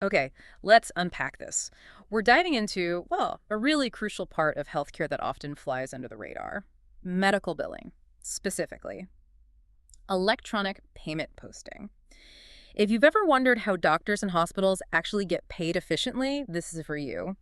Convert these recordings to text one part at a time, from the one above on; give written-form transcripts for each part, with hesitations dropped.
Okay, let's unpack this. We're diving into, well, a really crucial part of healthcare that often flies under the radar: medical billing, specifically electronic payment posting. If you've ever wondered how doctors and hospitals actually get paid efficiently, this is for you.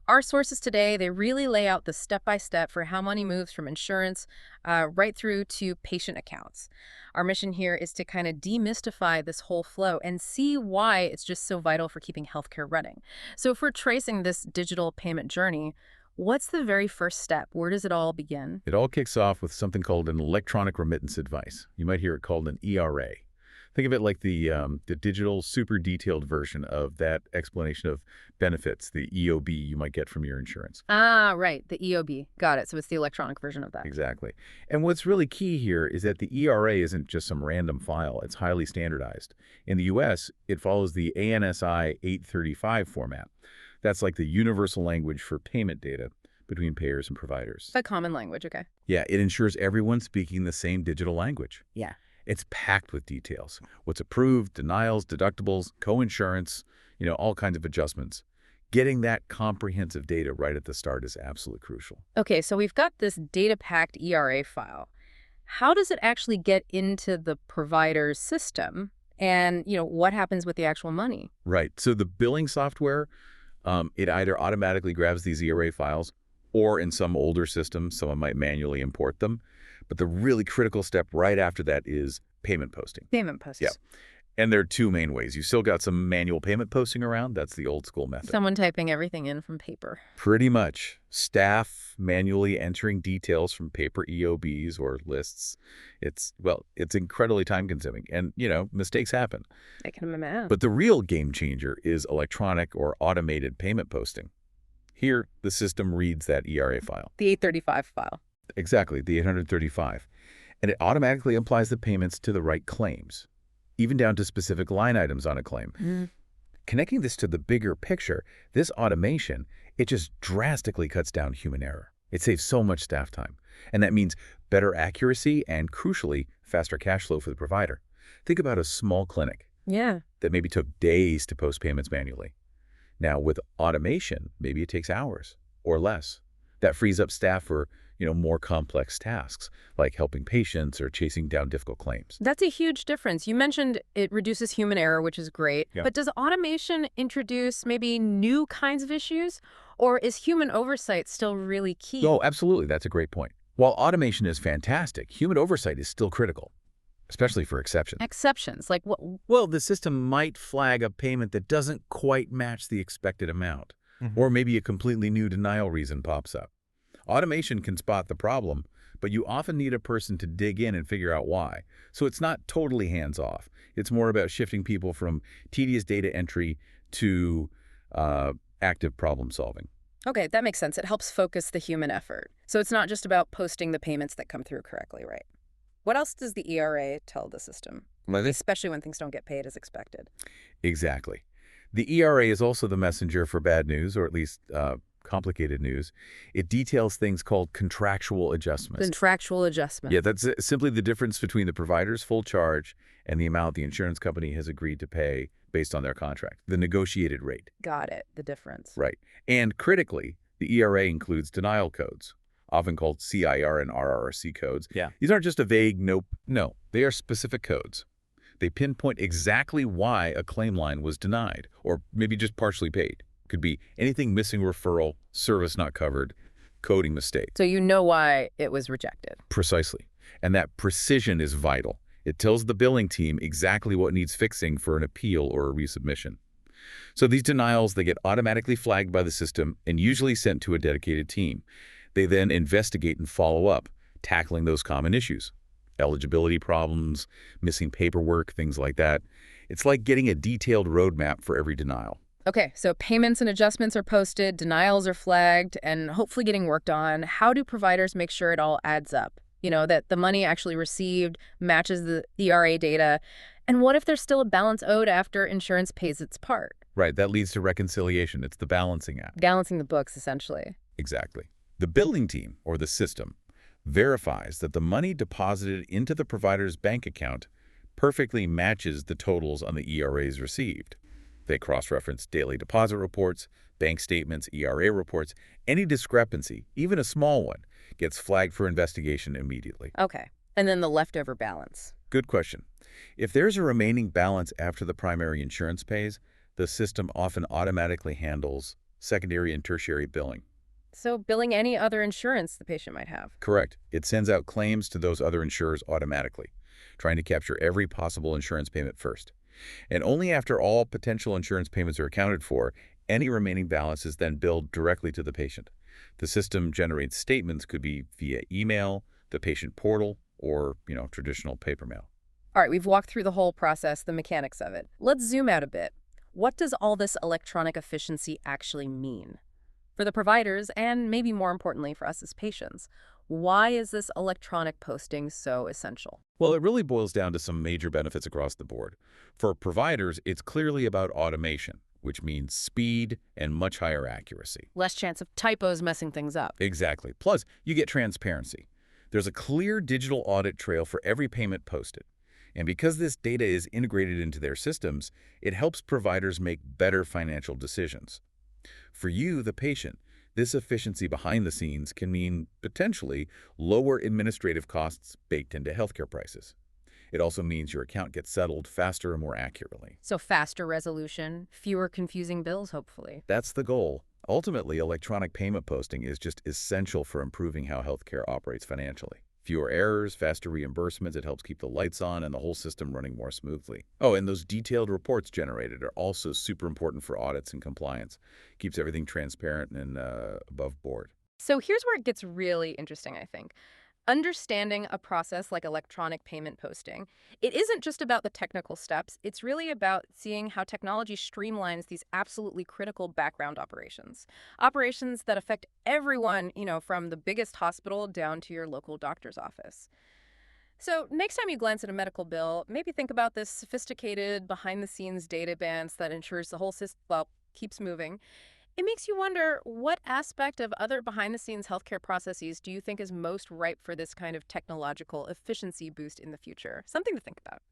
Our sources today, they really lay out the step-by-step for how money moves from insurance right through to patient accounts. Our mission here is to kind of demystify this whole flow and see why it's just so vital for keeping healthcare running. So if we're tracing this digital payment journey, what's the very first step? Where does it all begin? It all kicks off with something called an electronic remittance advice. You might hear it called an ERA. Think of it like the digital, super detailed version of that explanation of benefits, the EOB you might get from your insurance. Ah, right, the EOB. Got it. So it's the electronic version of that. Exactly. And what's really key here is that the ERA isn't just some random file. It's highly standardized. In the US, it follows the ANSI 835 format. That's like the universal language for payment data between payers and providers. A common language, okay. Yeah, it ensures everyone's speaking the same digital language. Yeah. It's packed with details. What's approved, denials, deductibles, co-insurance, all kinds of adjustments. Getting that comprehensive data right at the start is absolutely crucial. Okay, so we've got this data-packed ERA file. How does it actually get into the provider's system? And, what happens with the actual money? Right. So the billing software, it either automatically grabs these ERA files, or in some older systems, someone might manually import them. But the really critical step right after that is payment posting. Payment posts. Yeah. And there are two main ways. You still got some manual payment posting around. That's the old school method. Someone typing everything in from paper. Pretty much. Staff manually entering details from paper EOBs or lists. It's incredibly time consuming. And, mistakes happen. I can imagine. But the real game changer is electronic or automated payment posting. Here, the system reads that ERA file. The 835 file. Exactly, the 835. And it automatically applies the payments to the right claims, even down to specific line items on a claim. Connecting this to the bigger picture, this automation, it just drastically cuts down human error. It saves so much staff time. And that means better accuracy and, crucially, faster cash flow for the provider. Think about a small clinic that maybe took days to post payments manually. Now, with automation, maybe it takes hours or less. That frees up staff for more complex tasks, like helping patients or chasing down difficult claims. That's a huge difference. You mentioned it reduces human error, which is great. Yeah. But does automation introduce maybe new kinds of issues? Or is human oversight still really key? Oh, absolutely. That's a great point. While automation is fantastic, human oversight is still critical, especially for exceptions. Exceptions? Like what? Well, the system might flag a payment that doesn't quite match the expected amount, or maybe a completely new denial reason pops up. Automation can spot the problem, but you often need a person to dig in and figure out why. So it's not totally hands-off. It's more about shifting people from tedious data entry to active problem solving. Okay, that makes sense. It helps focus the human effort. So it's not just about posting the payments that come through correctly, right? What else does the ERA tell the system? Especially when things don't get paid as expected. Exactly. The ERA is also the messenger for bad news, or at least complicated news. It details things called contractual adjustments. Contractual adjustments. Yeah, that's simply the difference between the provider's full charge and the amount the insurance company has agreed to pay based on their contract, the negotiated rate. Got it, the difference. Right. And critically, the ERA includes denial codes, often called CIR and RRC codes. Yeah. These aren't just a vague nope. No, they are specific codes. They pinpoint exactly why a claim line was denied, or maybe just partially paid. Could be anything: missing referral, service not covered, coding mistake. So you know why it was rejected. Precisely. And that precision is vital. It tells the billing team exactly what needs fixing for an appeal or a resubmission. So these denials, they get automatically flagged by the system and usually sent to a dedicated team. They then investigate and follow up, tackling those common issues. Eligibility problems, missing paperwork, things like that. It's like getting a detailed roadmap for every denial. Okay, so payments and adjustments are posted, denials are flagged, and hopefully getting worked on. How do providers make sure it all adds up? That the money actually received matches the ERA data. And what if there's still a balance owed after insurance pays its part? Right, that leads to reconciliation. It's the balancing act. Balancing the books, essentially. Exactly. The billing team, or the system, verifies that the money deposited into the provider's bank account perfectly matches the totals on the ERAs received. They cross-reference daily deposit reports, bank statements, ERA reports. Any discrepancy, even a small one, gets flagged for investigation immediately. Okay. And then the leftover balance. Good question. If there's a remaining balance after the primary insurance pays, the system often automatically handles secondary and tertiary billing. So billing any other insurance the patient might have. Correct. It sends out claims to those other insurers automatically, trying to capture every possible insurance payment first. And only after all potential insurance payments are accounted for, any remaining balance is then billed directly to the patient. The system generates statements, could be via email, the patient portal, or, traditional paper mail. All right, we've walked through the whole process, the mechanics of it. Let's zoom out a bit. What does all this electronic efficiency actually mean? For the providers, and maybe more importantly for us as patients, why is this electronic posting so essential? Well, it really boils down to some major benefits across the board. For providers, it's clearly about automation, which means speed and much higher accuracy. Less chance of typos messing things up. Exactly. Plus, you get transparency. There's a clear digital audit trail for every payment posted. And because this data is integrated into their systems, it helps providers make better financial decisions. For you, the patient, this efficiency behind the scenes can mean, potentially, lower administrative costs baked into healthcare prices. It also means your account gets settled faster and more accurately. So faster resolution, fewer confusing bills, hopefully. That's the goal. Ultimately, electronic payment posting is just essential for improving how healthcare operates financially. Fewer errors, faster reimbursements, it helps keep the lights on and the whole system running more smoothly. Oh, and those detailed reports generated are also super important for audits and compliance. Keeps everything transparent and above board. So here's where it gets really interesting, I think. Understanding a process like electronic payment posting, it isn't just about the technical steps. It's really about seeing how technology streamlines these absolutely critical background operations. Operations that affect everyone, from the biggest hospital down to your local doctor's office. So next time you glance at a medical bill, maybe think about this sophisticated behind-the-scenes data bands that ensures the whole system, keeps moving. It makes you wonder, what aspect of other behind-the-scenes healthcare processes do you think is most ripe for this kind of technological efficiency boost in the future? Something to think about.